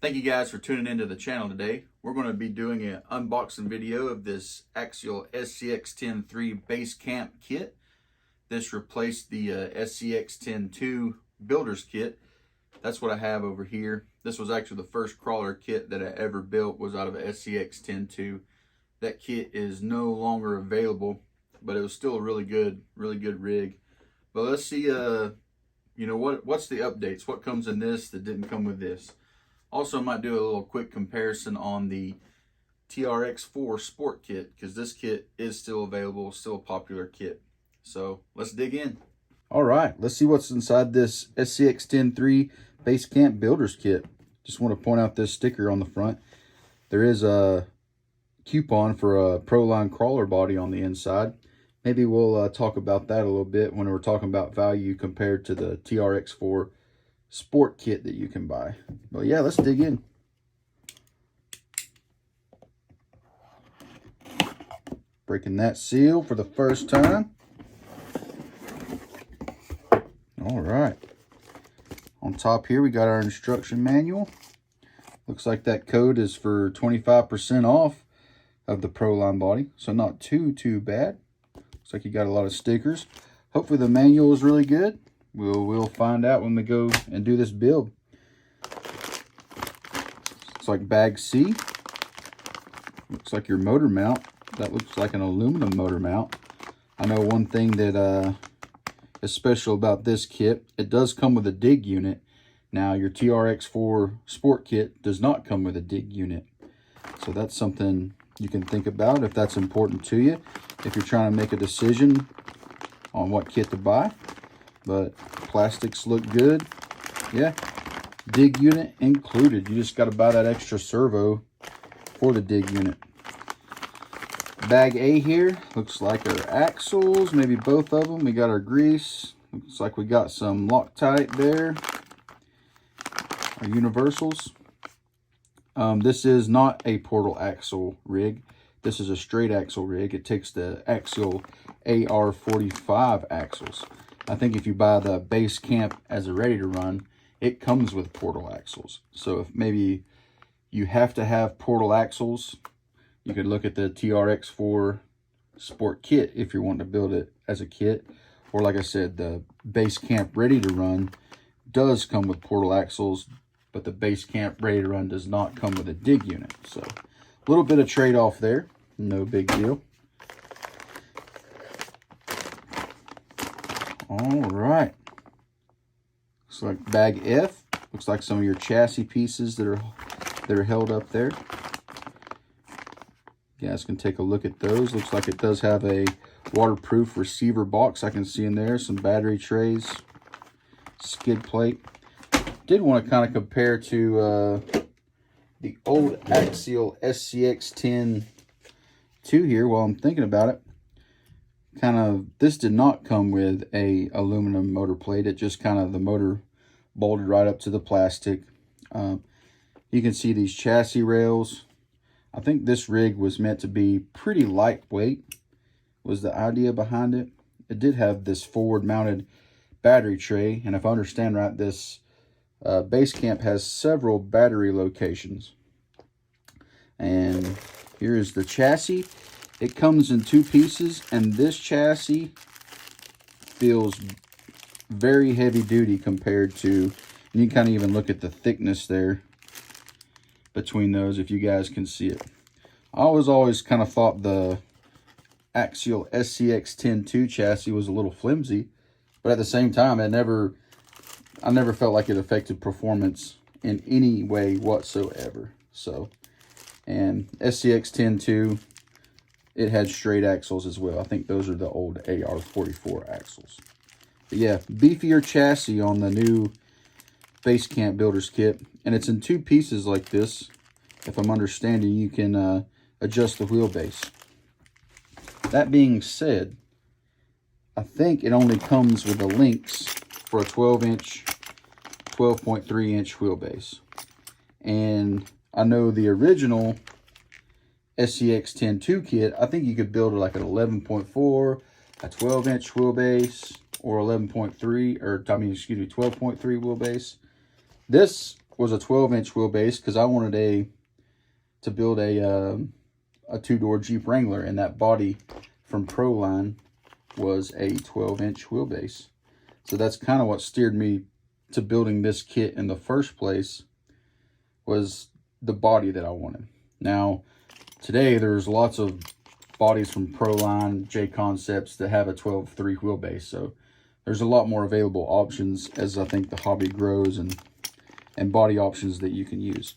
Thank you guys for tuning into the channel today. We're going to be doing an unboxing video of this Axial SCX10.3 base camp kit. This replaced the SCX10.2 builder's kit. That's what I have over here. This was actually the first crawler kit that I ever built, was out of a SCX10.2. That kit is no longer available, but it was still a really good rig. But let's see, what's the updates? What comes in this that didn't come with this? Also, I might do a little quick comparison on the Trx4 Sport kit, because this kit is still available, still a popular kit. So let's dig in. All right, let's see what's inside this SCX10.3 base camp builders kit. Just want to point out this sticker on the front. There is a coupon for a Proline crawler body on the inside. Maybe we'll talk about that a little bit when we're talking about value compared to the Trx4 Sport kit that you can buy. But yeah, let's dig in. Breaking that seal for the first time. All right. On top here, we got our instruction manual. Looks like that code is for 25% off of the Proline body. So not too bad. Looks like you got a lot of stickers. Hopefully the manual is really good. We'll find out when we go and do this build. Looks like bag C. Looks like your motor mount. That looks like an aluminum motor mount. I know one thing that is special about this kit. It does come with a dig unit. Now your Trx4 Sport kit does not come with a dig unit. So that's something you can think about if that's important to you, if you're trying to make a decision on what kit to buy. But plastics look good. Yeah, dig unit included. You just got to buy that extra servo for the dig unit. Bag A here looks like our axles, maybe both of them. We got our grease. Looks like we got some Loctite there. Our universals. This is not a portal axle rig. This is a straight axle rig. It takes the Axial AR45 axles. I think if you buy the base camp as a ready to run, it comes with portal axles. So if maybe you have to have portal axles, you could look at the Trx4 Sport kit if you're wanting to build it as a kit. Or like I said, the base camp ready to run does come with portal axles, but the base camp ready to run does not come with a dig unit. So a little bit of trade-off there, no big deal. All right, looks like bag F. Looks like some of your chassis pieces that are held up there. You guys can take a look at those. Looks like it does have a waterproof receiver box. I can see in there some battery trays, skid plate. Did want to kind of compare to the old Axial SCX10.2 here while I'm thinking about it. This did not come with a aluminum motor plate. It just the motor bolted right up to the plastic. You can see these chassis rails. I think this rig was meant to be pretty lightweight, was the idea behind it. It did have this forward mounted battery tray, and if I understand right, this base camp has several battery locations. And here is the chassis. It comes in two pieces, and this chassis feels very heavy duty compared to, and you can even look at the thickness there between those if you guys can see it. I always kind of thought the Axial SCX10.2 chassis was a little flimsy, but at the same time, I never felt like it affected performance in any way whatsoever. So, and SCX10.2, it had straight axles as well. I think those are the old AR44 axles. But yeah, beefier chassis on the new base camp builders kit. And it's in two pieces like this. If I'm understanding, you can adjust the wheelbase. That being said, I think it only comes with the links for a 12-inch, 12.3-inch wheelbase. And I know the original SCX10.2 kit, I think you could build like an 11.4, a 12-inch wheelbase, or 11.3, or I mean, excuse me, 12.3 wheelbase. This was a 12-inch wheelbase because I wanted to build a two-door Jeep Wrangler, and that body from Proline was a 12-inch wheelbase. So that's kind of what steered me to building this kit in the first place, was the body that I wanted. Now, today there's lots of bodies from Proline, J Concepts that have a 12.3 wheelbase. So there's a lot more available options as I think the hobby grows, and body options that you can use.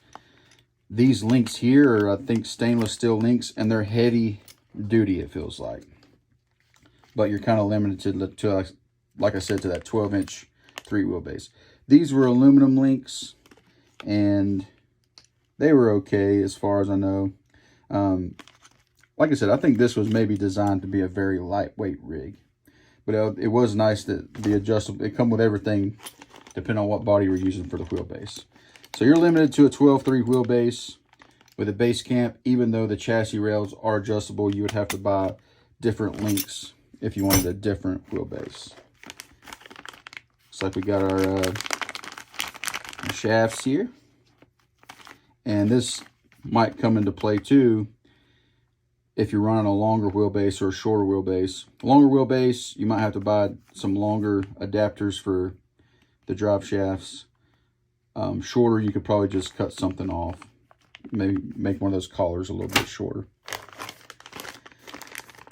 These links here are, I think, stainless steel links, and they're heavy duty, it feels like. But you're kind of limited to, like I said, to that 12-inch 3 wheelbase. These were aluminum links, and they were okay as far as I know. Like I said, I think this was maybe designed to be a very lightweight rig. But it was nice that the adjustable, it come with everything depending on what body you're using for the wheelbase. So you're limited to a 12.3 wheelbase with a base camp. Even though the chassis rails are adjustable, you would have to buy different links if you wanted a different wheelbase. Looks like we got our shafts here. And this might come into play too if you're running a longer wheelbase or a shorter wheelbase. Longer wheelbase, you might have to buy some longer adapters for the drive shafts. Shorter, you could probably just cut something off. Maybe make one of those collars a little bit shorter.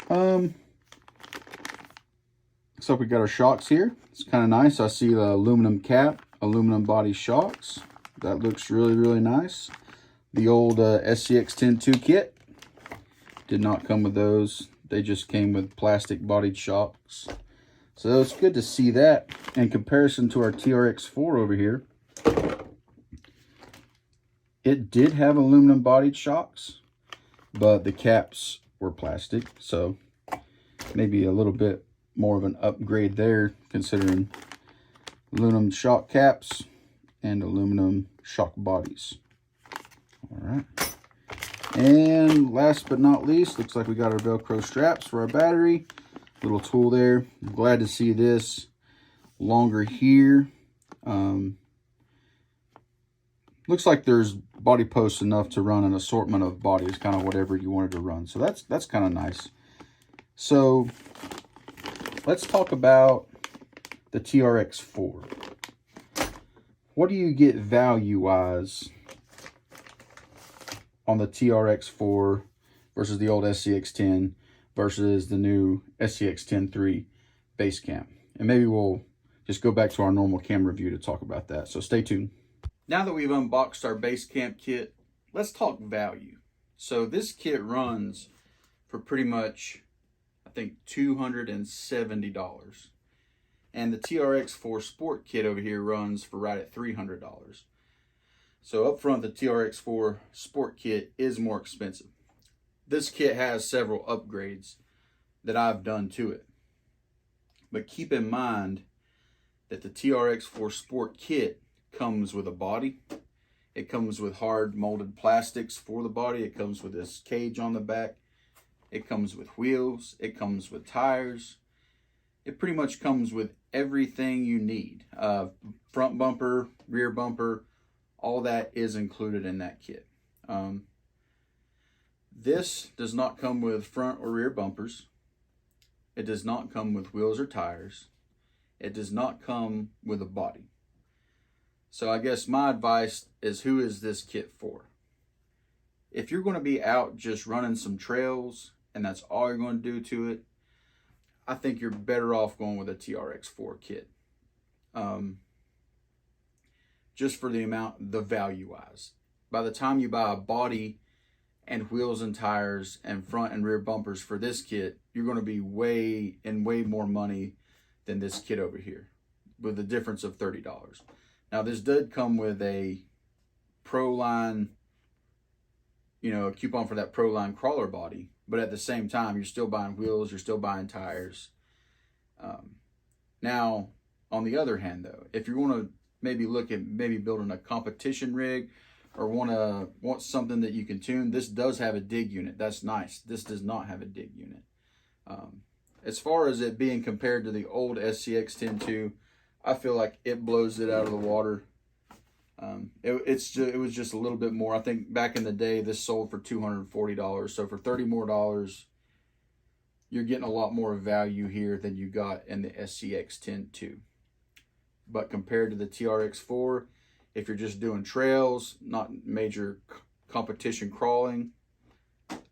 So we got our shocks here. It's kind of nice. I see the aluminum cap, aluminum body shocks. That looks really, really nice. The old SCX10.2 kit did not come with those. They just came with plastic bodied shocks. So it's good to see that in comparison to our Trx4 over here. It did have aluminum bodied shocks, but the caps were plastic. So maybe a little bit more of an upgrade there, considering aluminum shock caps and aluminum shock bodies. All right. And last but not least, looks like we got our Velcro straps for our battery. Little tool there. I'm glad to see this longer here. Looks like there's body posts enough to run an assortment of bodies, kind of whatever you wanted to run. So that's kind of nice. So let's talk about the Trx4. What do you get value-wise on the Trx4 versus the old SCX10 versus the new SCX10.3 base camp? And maybe we'll just go back to our normal camera view to talk about that. So stay tuned. Now that we've unboxed our base camp kit, let's talk value. So this kit runs for pretty much, I think, $270. And the Trx4 Sport kit over here runs for right at $300. So up front, the Trx4 Sport kit is more expensive. This kit has several upgrades that I've done to it. But keep in mind that the Trx4 Sport kit comes with a body. It comes with hard molded plastics for the body. It comes with this cage on the back. It comes with wheels. It comes with tires. It pretty much comes with everything you need. Front bumper, rear bumper, all that is included in that kit. This does not come with front or rear bumpers. It does not come with wheels or tires. It does not come with a body. So I guess my advice is, who is this kit for? If you're going to be out just running some trails and that's all you're going to do to it, I think you're better off going with a Trx4 kit. Just for the amount, the value-wise. By the time you buy a body and wheels and tires and front and rear bumpers for this kit, you're going to be way more money than this kit over here, with a difference of $30. Now, this did come with a Proline, a coupon for that Proline crawler body, but at the same time, you're still buying wheels, you're still buying tires. Now, on the other hand, though, if you want to maybe look at building a competition rig or want something that you can tune, this does have a dig unit. That's nice. This does not have a dig unit. As far as it being compared to the old SCX10.2, I feel like it blows it out of the water. It was just a little bit more. I think back in the day, this sold for $240. So for $30 more, you're getting a lot more value here than you got in the SCX10.2. But compared to the TRX4, if you're just doing trails, not major competition crawling,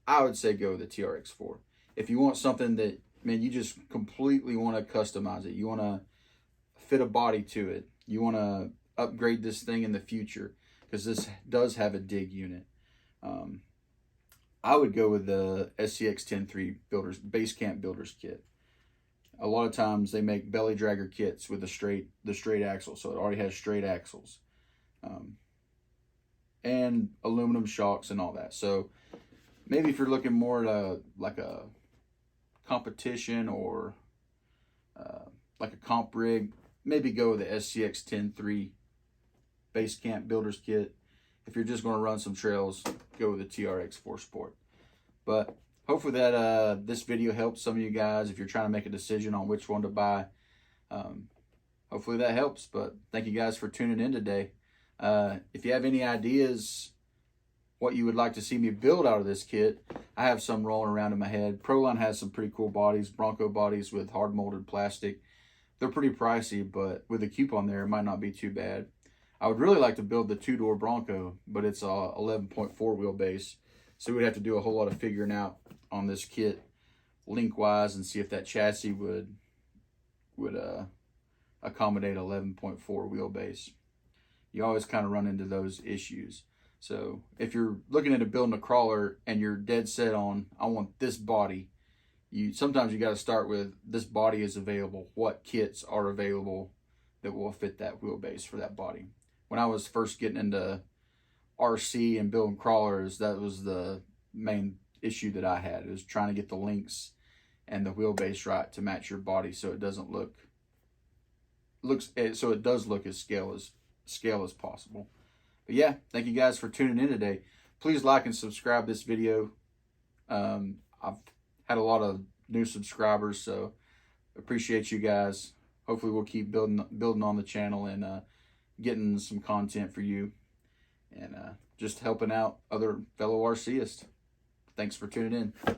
I would say go with the TRX4. If you want something that, man, you just completely want to customize it, you want to fit a body to it, you want to upgrade this thing in the future, because this does have a dig unit, I would go with the SCX10.3 base camp builders kit. A lot of times they make belly dragger kits with the straight axle, so it already has straight axles, and aluminum shocks and all that. So maybe if you're looking more at like a competition or like a comp rig, maybe go with the SCX10.3 base camp builders kit. If you're just going to run some trails, go with the TRX4 Sport. But hopefully that this video helps some of you guys if you're trying to make a decision on which one to buy. Hopefully that helps. But thank you guys for tuning in today. If you have any ideas what you would like to see me build out of this kit, I have some rolling around in my head. Proline has some pretty cool bodies, Bronco bodies with hard molded plastic. They're pretty pricey, but with a coupon there, it might not be too bad. I would really like to build the two-door Bronco, but it's a 11.4 wheelbase, so we'd have to do a whole lot of figuring out on this kit link-wise and see if that chassis would accommodate 11.4 wheelbase. You always kind of run into those issues. So if you're looking at building a crawler and you're dead set on, I want this body, sometimes you got to start with, this body is available. What kits are available that will fit that wheelbase for that body? When I was first getting into RC and building crawlers, that was the main issue that I had. It was trying to get the links and the wheelbase right to match your body, so it doesn't so it does look as scale as possible. But yeah, thank you guys for tuning in today. Please like and subscribe this video. I've had a lot of new subscribers, so appreciate you guys. Hopefully we'll keep building on the channel and getting some content for you, and just helping out other fellow RCists. Thanks for tuning in.